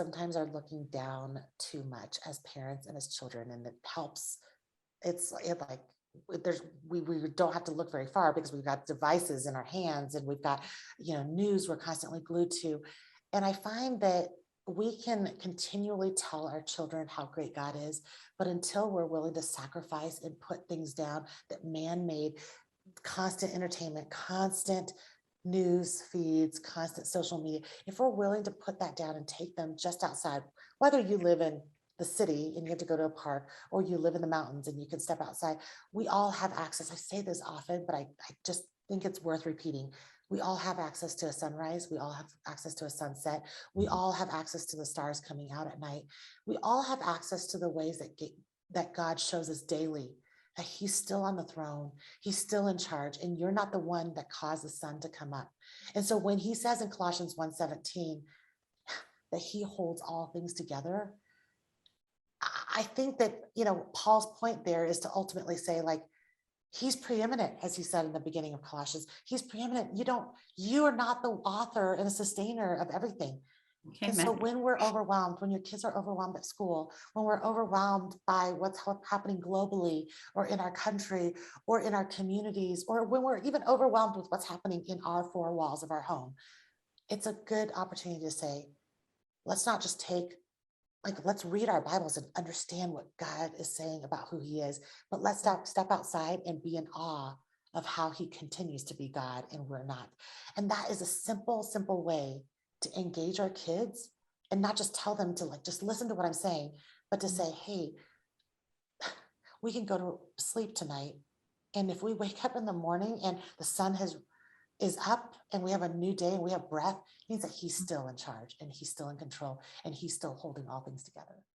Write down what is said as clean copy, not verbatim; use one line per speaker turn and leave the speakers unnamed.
sometimes are looking down too much as parents and as children, and it helps. It like there's we don't have to look very far because we've got devices in our hands and we've got, news we're constantly glued to. And I find that we can continually tell our children how great God is, but until we're willing to sacrifice and put things down that man made, constant entertainment, constant news feeds, constant social media, if we're willing to put that down and take them just outside, whether you live in the city and you have to go to a park or you live in the mountains and you can step outside, we all have access. I say this often, but I just think it's worth repeating. We all have access to a sunrise. We all have access to a sunset. We all have access to the stars coming out at night. We all have access to the ways that God shows us daily that he's still on the throne. He's still in charge, and you're not the one that caused the sun to come up. And so when he says in Colossians 1:17 that he holds all things together, I think that, Paul's point there is to ultimately say, like, he's preeminent, as he said in the beginning of Colossians. He's preeminent. You are not the author and the sustainer of everything.
Okay,
And so
man.
when we're overwhelmed, when your kids are overwhelmed at school, when we're overwhelmed by what's happening globally or in our country or in our communities, or when we're even overwhelmed with what's happening in our four walls of our home, it's a good opportunity to say, let's not just let's read our Bibles and understand what God is saying about who he is, but let's step outside and be in awe of how he continues to be God and we're not. And that is a simple, simple way to engage our kids and not just tell them to just listen to what I'm saying, but to say, hey, we can go to sleep tonight. And if we wake up in the morning and the sun is up and we have a new day and we have breath, it means that he's still in charge and he's still in control and he's still holding all things together.